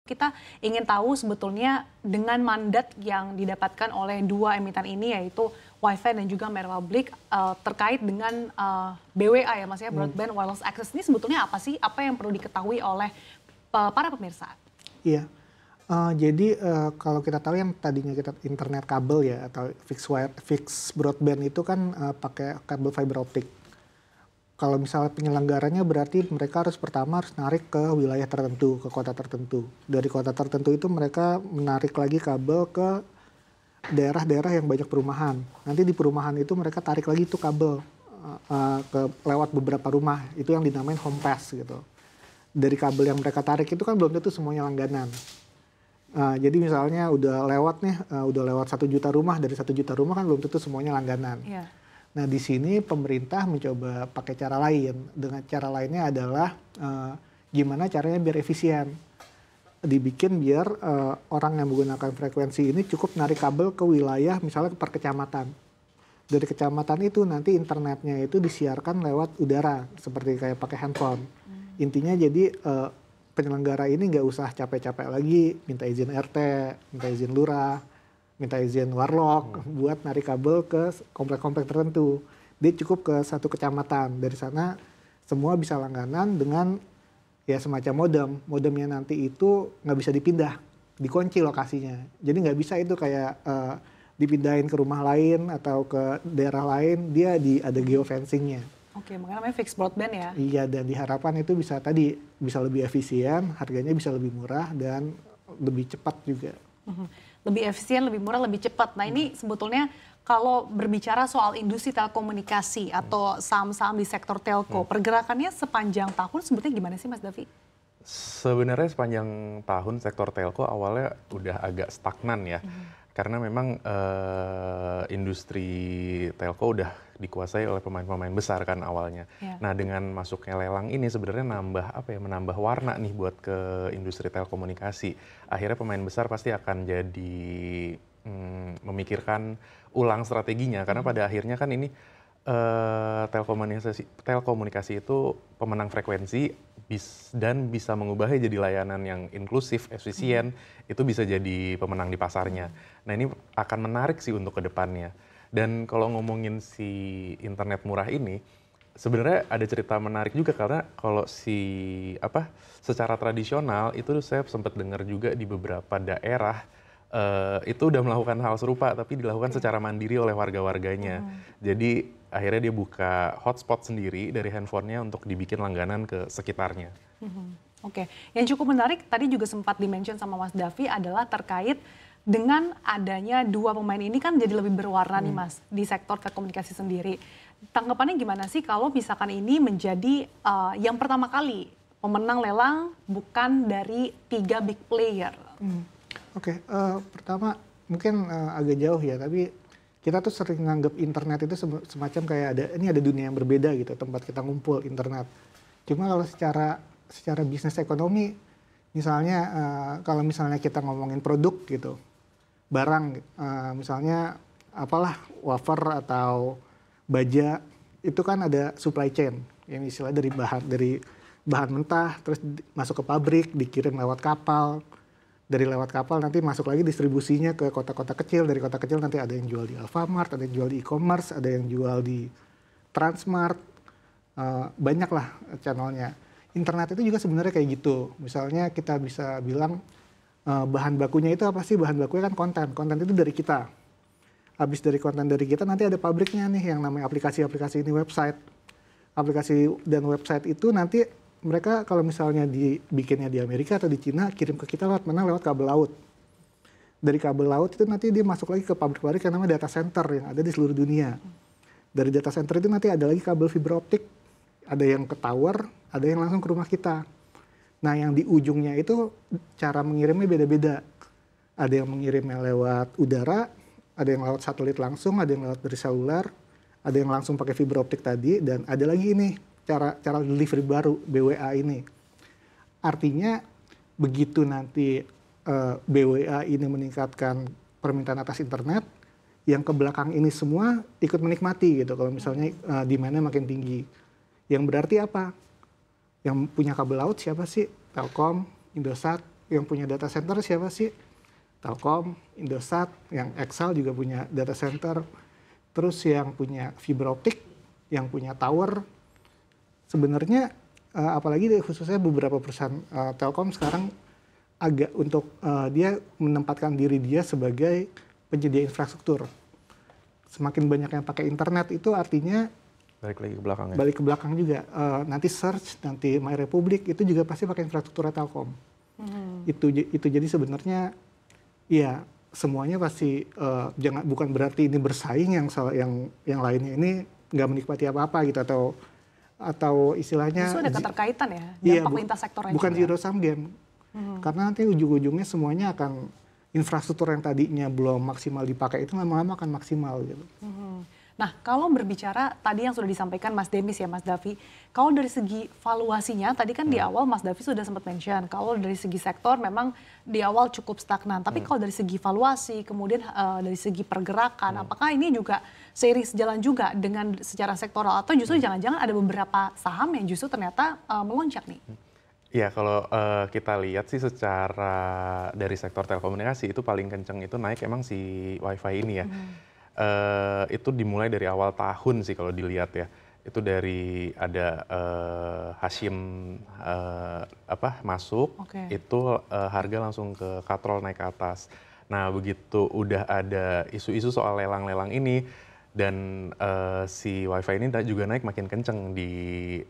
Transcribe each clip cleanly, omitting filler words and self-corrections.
Kita ingin tahu sebetulnya dengan mandat yang didapatkan oleh dua emiten ini yaitu Wi-Fi dan juga Merwablik terkait dengan BWA ya Mas ya, Broadband Wireless Access ini sebetulnya apa sih? Apa yang perlu diketahui oleh para pemirsa? Iya, jadi kalau kita tahu yang tadinya kita internet kabel ya atau fixed broadband itu kan pakai kabel fiber optik. Kalau misalnya penyelenggaranya berarti mereka pertama harus narik ke wilayah tertentu, ke kota tertentu. Dari kota tertentu itu mereka menarik lagi kabel ke daerah-daerah yang banyak perumahan. Nanti di perumahan itu mereka tarik lagi itu kabel lewat beberapa rumah. Itu yang dinamain home pass gitu. Dari kabel yang mereka tarik itu kan belum tentu semuanya langganan. Jadi misalnya udah lewat nih, udah lewat 1 juta rumah, dari 1 juta rumah kan belum tentu semuanya langganan. Yeah. Nah di sini pemerintah mencoba pakai cara lain. Dengan cara lainnya adalah gimana caranya biar efisien. Dibikin biar orang yang menggunakan frekuensi ini cukup narik kabel ke wilayah misalnya per kecamatan. Dari kecamatan itu nanti internetnya itu disiarkan lewat udara seperti kayak pakai handphone. Intinya jadi penyelenggara ini nggak usah capek-capek lagi minta izin RT, minta izin lurah, minta izin warlock buat narik kabel ke komplek-komplek tertentu. Dia cukup ke satu kecamatan. Dari sana semua bisa langganan dengan ya semacam modem. Modemnya nanti itu nggak bisa dipindah, dikunci lokasinya. Jadi nggak bisa itu kayak dipindahin ke rumah lain atau ke daerah lain. Dia ada geofencingnya. Oke, makanya namanya fixed broadband ya? Iya, dan diharapkan itu bisa lebih efisien, harganya bisa lebih murah dan lebih cepat juga. Lebih efisien, lebih murah, lebih cepat. Nah ini sebetulnya kalau berbicara soal industri telekomunikasi atau saham-saham di sektor telco, pergerakannya sepanjang tahun sebetulnya gimana sih Mas Davi? Sebenarnya sepanjang tahun sektor telco awalnya udah agak stagnan ya. Karena memang industri telco udah dikuasai oleh pemain-pemain besar kan awalnya. Yeah. Nah dengan masuknya lelang ini sebenarnya menambah warna nih buat ke industri telekomunikasi. Akhirnya pemain besar pasti akan jadi memikirkan ulang strateginya karena pada akhirnya kan ini telekomunikasi itu pemenang frekuensi dan bisa mengubahnya jadi layanan yang inklusif, efisien, itu bisa jadi pemenang di pasarnya. Nah ini akan menarik sih untuk kedepannya. Dan kalau ngomongin si internet murah ini, sebenarnya ada cerita menarik juga karena kalau secara tradisional itu saya sempat dengar juga di beberapa daerah itu udah melakukan hal serupa tapi dilakukan secara mandiri oleh warga-warganya. Jadi akhirnya dia buka hotspot sendiri dari handphonenya untuk dibikin langganan ke sekitarnya. Oke, yang cukup menarik tadi juga sempat di-mention sama Mas Davi adalah terkait dengan adanya dua pemain ini kan jadi lebih berwarna nih Mas di sektor telekomunikasi sendiri. Tanggapannya gimana sih kalau misalkan ini menjadi yang pertama kali pemenang lelang bukan dari 3 big player? Oke, pertama mungkin agak jauh ya, tapi kita tuh sering nganggap internet itu semacam kayak ada dunia yang berbeda gitu, tempat kita ngumpul internet. Cuma kalau secara bisnis ekonomi, misalnya kalau misalnya kita ngomongin produk gitu, barang, misalnya apalah wafer atau baja, itu kan ada supply chain, yang istilahnya dari bahan mentah, terus masuk ke pabrik, dikirim lewat kapal. Dari lewat kapal nanti masuk lagi distribusinya ke kota-kota kecil. Dari kota kecil nanti ada yang jual di Alfamart, ada yang jual di e-commerce, ada yang jual di Transmart. Banyak lah channelnya. Internet itu juga sebenarnya kayak gitu. Misalnya kita bisa bilang bahan bakunya itu apa sih? Bahan bakunya kan konten. Konten itu dari kita. Habis dari konten dari kita nanti ada pabriknya nih yang namanya aplikasi-aplikasi ini website. Aplikasi dan website itu nanti mereka kalau misalnya dibikinnya di Amerika atau di Cina, kirim ke kita lewat mana? Lewat kabel laut. Dari kabel laut itu nanti dia masuk lagi ke pabrik-pabrik yang namanya data center yang ada di seluruh dunia. Dari data center itu nanti ada lagi kabel fiber optik, ada yang ke tower, ada yang langsung ke rumah kita. Nah yang di ujungnya itu cara mengirimnya beda-beda. Ada yang mengirimnya lewat udara, ada yang lewat satelit langsung, ada yang lewat dari seluler, ada yang langsung pakai fiber optik tadi, dan ada lagi ini cara delivery baru BWA ini. Artinya begitu nanti BWA ini meningkatkan permintaan atas internet, yang ke belakang ini semua ikut menikmati gitu. Kalau misalnya demand-nya makin tinggi. Yang berarti apa? Yang punya kabel laut siapa sih? Telkom, Indosat, yang punya data center siapa sih? Telkom, Indosat, yang XL juga punya data center, terus yang punya fiber optik, yang punya tower. Sebenarnya apalagi khususnya beberapa perusahaan Telkom sekarang agak untuk dia menempatkan diri dia sebagai penyedia infrastruktur. Semakin banyak yang pakai internet itu artinya Balik lagi ke belakang ya. balik ke belakang juga. Nanti search, nanti My Republic itu juga pasti pakai infrastruktur Telkom. Itu jadi sebenarnya ya semuanya pasti bukan berarti ini bersaing yang lainnya ini nggak menikmati apa-apa gitu atau istilahnya Justru ada keterkaitan ya, iya, dampak lintas sektor aja. bukan zero sum game. Karena nanti ujung-ujungnya semuanya akan infrastruktur yang tadinya belum maksimal dipakai itu lama-lama akan maksimal gitu. Nah, kalau berbicara tadi yang sudah disampaikan Mas Demis ya, Mas Davi, kalau dari segi valuasinya, tadi kan di awal Mas Davi sudah sempat mention, kalau dari segi sektor memang di awal cukup stagnan. Tapi kalau dari segi valuasi, kemudian dari segi pergerakan, apakah ini juga seiring sejalan juga dengan secara sektoral, atau justru jangan-jangan ada beberapa saham yang justru ternyata melonjak nih? Iya, kalau kita lihat sih secara dari sektor telekomunikasi itu paling kenceng itu naik emang si WiFi ini ya. Itu dimulai dari awal tahun sih kalau dilihat ya. Itu dari ada Hashim masuk, itu harga langsung ke katrol naik ke atas. Nah begitu udah ada isu-isu soal lelang-lelang ini dan si WiFi ini juga naik makin kenceng di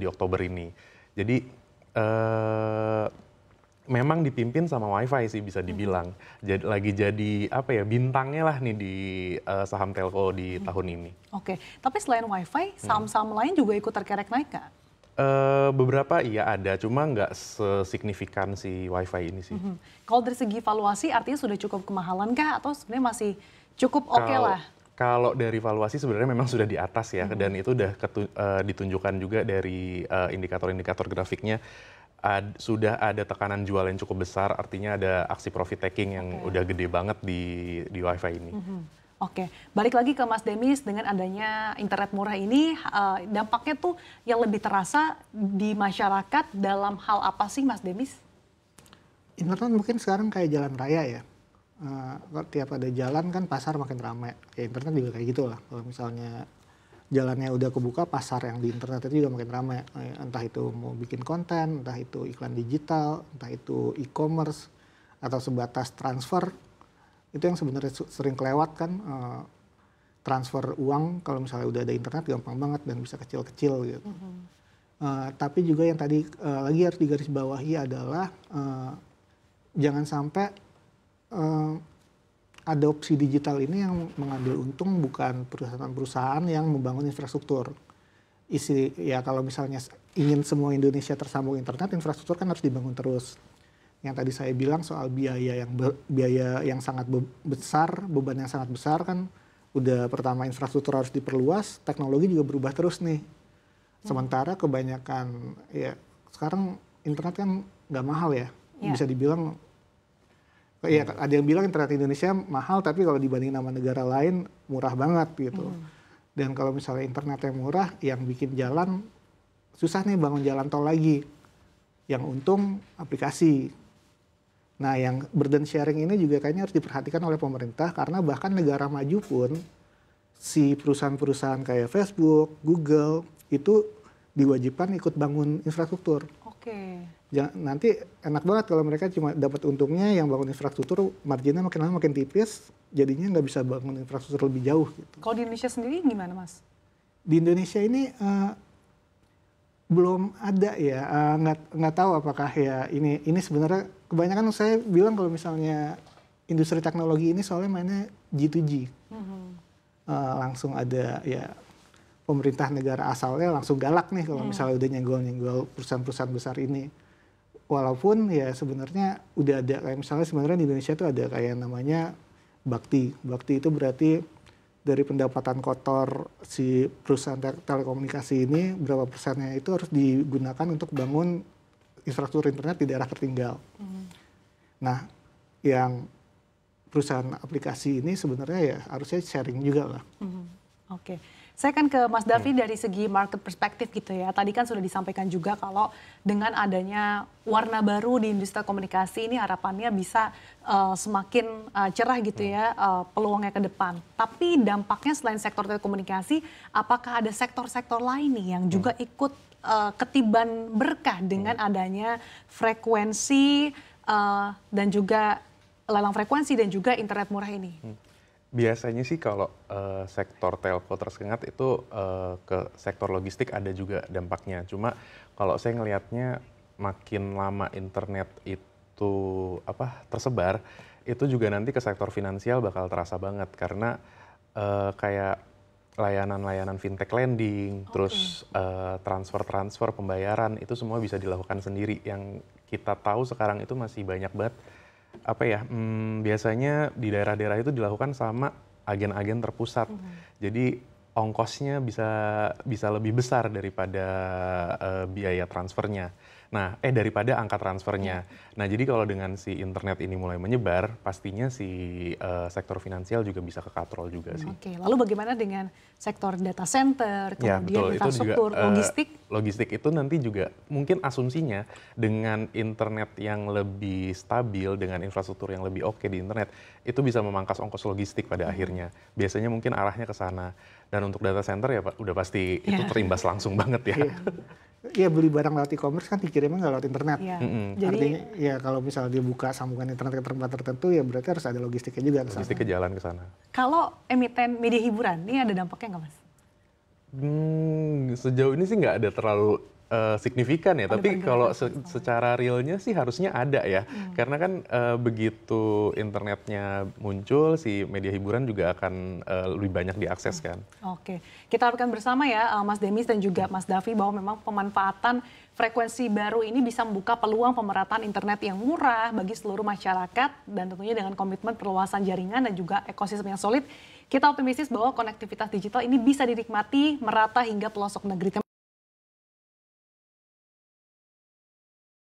Oktober ini. Jadi memang dipimpin sama WiFi sih bisa dibilang. Lagi jadi bintangnya lah nih di saham telco di tahun ini. Oke, tapi selain WiFi, saham-saham lain juga ikut terkerek naik nggak? Beberapa iya ada, cuma nggak sesignifikan si WiFi ini sih. Kalau dari segi valuasi artinya sudah cukup kemahalan kah atau sebenarnya masih cukup oke lah? Kalau dari valuasi sebenarnya memang sudah di atas ya, dan itu udah ditunjukkan juga dari indikator-indikator grafiknya. Sudah ada tekanan jual yang cukup besar, artinya ada aksi profit taking yang udah gede banget di WiFi ini. Oke, balik lagi ke Mas Demis, dengan adanya internet murah ini, dampaknya tuh yang lebih terasa di masyarakat dalam hal apa sih Mas Demis? Internet mungkin sekarang kayak jalan raya ya. Tiap ada jalan kan pasar makin ramai. Ya internet juga kayak gitu lah. Kalau misalnya jalannya udah kebuka, pasar yang di internet itu juga makin ramai. Entah itu mau bikin konten, entah itu iklan digital, entah itu e-commerce, atau sebatas transfer. Itu yang sebenarnya sering kelewat kan. Transfer uang kalau misalnya udah ada internet gampang banget dan bisa kecil-kecil gitu. Tapi juga yang tadi lagi harus digarisbawahi adalah jangan sampai adopsi digital ini yang mengambil untung bukan perusahaan-perusahaan yang membangun infrastruktur. Ya kalau misalnya ingin semua Indonesia tersambung internet, infrastruktur kan harus dibangun terus. Yang tadi saya bilang soal biaya yang sangat besar, beban yang sangat besar kan, udah pertama infrastruktur harus diperluas, teknologi juga berubah terus nih. Sementara kebanyakan ya sekarang internet kan nggak mahal ya, bisa dibilang. Ya, ada yang bilang internet Indonesia mahal, tapi kalau dibanding sama negara lain murah banget gitu. Dan kalau misalnya internetnya murah, yang bikin jalan susah nih bangun jalan tol lagi. Yang untung aplikasi. Nah, yang burden sharing ini juga kayaknya harus diperhatikan oleh pemerintah, karena bahkan negara maju pun si perusahaan-perusahaan kayak Facebook, Google itu diwajibkan ikut bangun infrastruktur. Nanti enak banget kalau mereka cuma dapat untungnya yang bangun infrastruktur, marginnya makin lama makin tipis, jadinya nggak bisa bangun infrastruktur lebih jauh. Gitu. Kalau di Indonesia sendiri gimana, Mas? Di Indonesia ini belum ada ya, nggak tahu apakah ya ini sebenarnya kebanyakan saya bilang kalau misalnya industri teknologi ini soalnya mainnya G2G, langsung ada ya pemerintah negara asalnya langsung galak nih kalau misalnya udah nyenggol perusahaan-perusahaan besar ini. Walaupun ya sebenarnya udah ada kayak misalnya sebenarnya di Indonesia itu ada kayak namanya bakti. Bakti itu berarti dari pendapatan kotor si perusahaan telekomunikasi ini berapa persennya itu harus digunakan untuk bangun infrastruktur internet di daerah tertinggal. Nah, yang perusahaan aplikasi ini sebenarnya ya harusnya sharing juga lah. Oke. Saya kan ke Mas Davi dari segi market perspektif gitu ya. Tadi kan sudah disampaikan juga kalau dengan adanya warna baru di industri komunikasi ini harapannya bisa semakin cerah gitu ya peluangnya ke depan. Tapi dampaknya selain sektor telekomunikasi, apakah ada sektor-sektor lain nih yang juga ikut ketiban berkah dengan adanya frekuensi dan juga lelang frekuensi dan juga internet murah ini? Biasanya sih kalau sektor telco tersengat itu ke sektor logistik ada juga dampaknya. Cuma kalau saya ngelihatnya makin lama internet itu tersebar, itu juga nanti ke sektor finansial bakal terasa banget karena kayak layanan-layanan fintech lending, terus transfer-transfer pembayaran itu semua bisa dilakukan sendiri. Yang kita tahu sekarang itu masih banyak banget biasanya di daerah-daerah itu dilakukan sama agen-agen terpusat. Jadi ongkosnya bisa lebih besar daripada biaya transfernya. Nah, daripada angka transfernya. Nah, jadi kalau dengan si internet ini mulai menyebar, pastinya si sektor finansial juga bisa kekatrol juga sih. Oke, lalu bagaimana dengan sektor data center, Ya, kemudian betul. Itu juga, infrastruktur, logistik? logistik itu nanti juga mungkin asumsinya dengan internet yang lebih stabil, dengan infrastruktur yang lebih oke di internet, itu bisa memangkas ongkos logistik pada akhirnya. Biasanya mungkin arahnya ke sana. Dan untuk data center ya udah pasti itu terimbas langsung banget ya. Iya, beli barang lewat e-commerce kan dikirimnya nggak lewat internet. Ya. Artinya ya kalau misalnya dia buka sambungan internet ke tempat tertentu ya berarti harus ada logistiknya juga ke sana. Logistik ke jalan ke sana. Kalau emiten media hiburan, ini ada dampaknya nggak Mas? Sejauh ini sih nggak ada terlalu signifikan ya, Ada tapi pergerakan kalau sama. secara realnya sih harusnya ada ya. Karena kan begitu internetnya muncul, si media hiburan juga akan lebih banyak diakses kan. Oke, kita harapkan bersama ya Mas Demis dan juga Mas Davi bahwa memang pemanfaatan frekuensi baru ini bisa membuka peluang pemerataan internet yang murah bagi seluruh masyarakat dan tentunya dengan komitmen perluasan jaringan dan juga ekosistem yang solid. Kita optimistis bahwa konektivitas digital ini bisa dinikmati merata hingga pelosok negeri.